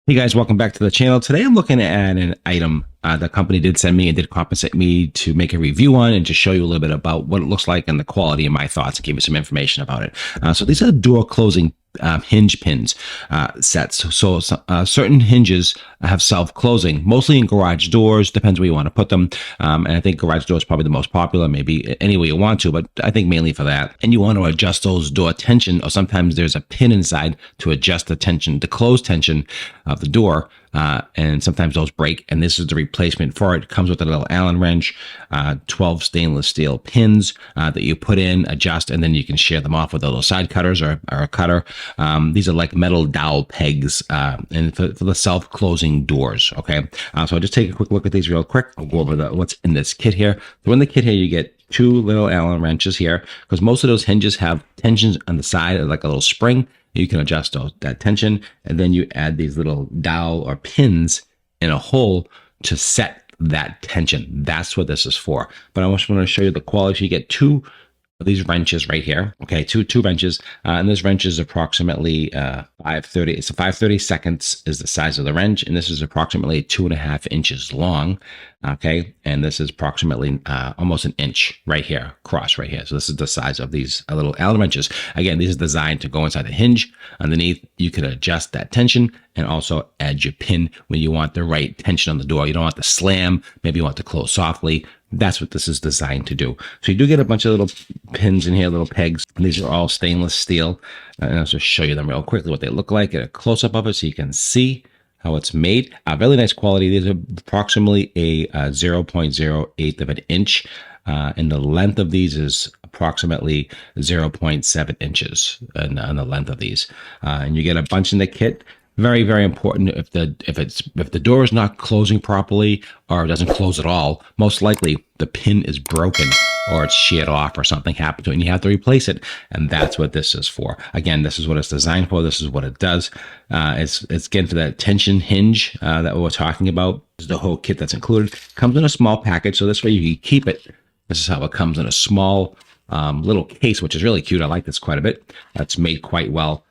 Hey guys, welcome back to the channel. Today I'm looking at an item the company did send me and did compensate me to make a review on and just show you a little bit about what it looks like and the quality and my thoughts and give you some information about it. So these are door closing hinge pins sets. So certain hinges have self-closing, mostly in garage doors, depends where you want to put them. And I think garage door is probably the most popular, maybe any way you want to, but I think mainly for that. And you want to adjust those door tension, or sometimes there's a pin inside to adjust the tension, the close tension of the door. And sometimes those break, and this is the replacement for it. It comes with a little Allen wrench, 12 stainless steel pins that you put in, adjust, and then you can shear them off with little side cutters or a cutter. These are like metal dowel pegs and for the self-closing doors, okay? So I'll just take a quick look at these real quick. I'll go over what's in this kit here. So in the kit here, you get two little Allen wrenches here, because most of those hinges have tensions on the side, like a little spring. You can adjust that tension, and then you add these little dowel or pins in a hole to set that tension. That's what this is for. But I just want to show you the quality. You get two of these wrenches right here. Okay, two wrenches, and this wrench is approximately 530. It's a 5/32 is the size of the wrench, and this is approximately 2.5 inches long. Okay, and this is approximately almost an inch right here, across right here. So this is the size of these little Allen wrenches. Again, these are designed to go inside the hinge. Underneath, you can adjust that tension and also add your pin when you want the right tension on the door. You don't want to slam, maybe you want to close softly. That's what this is designed to do. So you do get a bunch of little pins in here, little pegs. These are all stainless steel. And I'll just show you them real quickly, what they look like, get a close-up of it so you can see how it's made. Really nice quality. These are approximately a 0.08 of an inch, and the length of these is approximately 0.7 inches on the length of these. And you get a bunch in the kit. Very, very important. If the door is not closing properly or doesn't close at all, most likely the pin is broken or it's sheared off or something happened to it and you have to replace it. And that's what this is for. Again, this is what it's designed for. This is what it does. It's getting for that tension hinge that we're talking about. This is the whole kit that's included. Comes in a small package, so this way you can keep it. This is how it comes in a small little case, which is really cute. I like this quite a bit. It's made quite well.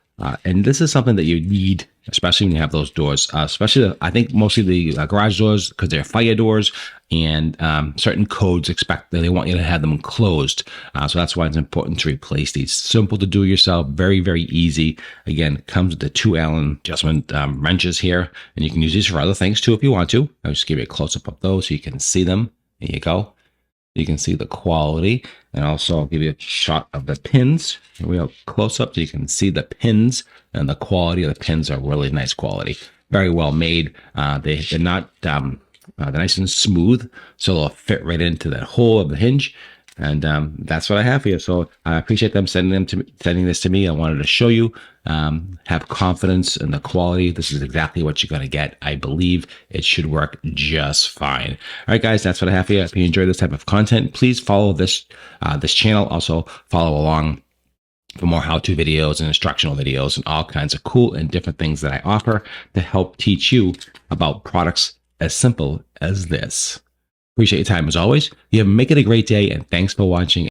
And this is something that you need, especially when you have those doors, especially, I think, mostly the garage doors, because they're fire doors, and certain codes expect that they want you to have them closed. So that's why it's important to replace these. Simple to do yourself, very, very easy. Again, it comes with the two Allen adjustment wrenches here, and you can use these for other things too if you want to. I'll just give you a close-up of those so you can see them. There you go. You can see the quality, and also I'll give you a shot of the pins, a real close up so you can see the pins, and the quality of the pins are really nice quality. Very well made. They're not, they're nice and smooth, so they'll fit right into that hole of the hinge. And that's what I have here. So I appreciate them sending this to me. I wanted to show you, have confidence in the quality. This is exactly what you're going to get. I believe it should work just fine. All right, guys, that's what I have here. If you enjoy this type of content, please follow this channel. Also follow along for more how-to videos and instructional videos and all kinds of cool and different things that I offer to help teach you about products as simple as this. Appreciate your time as always. You make it a great day, and thanks for watching.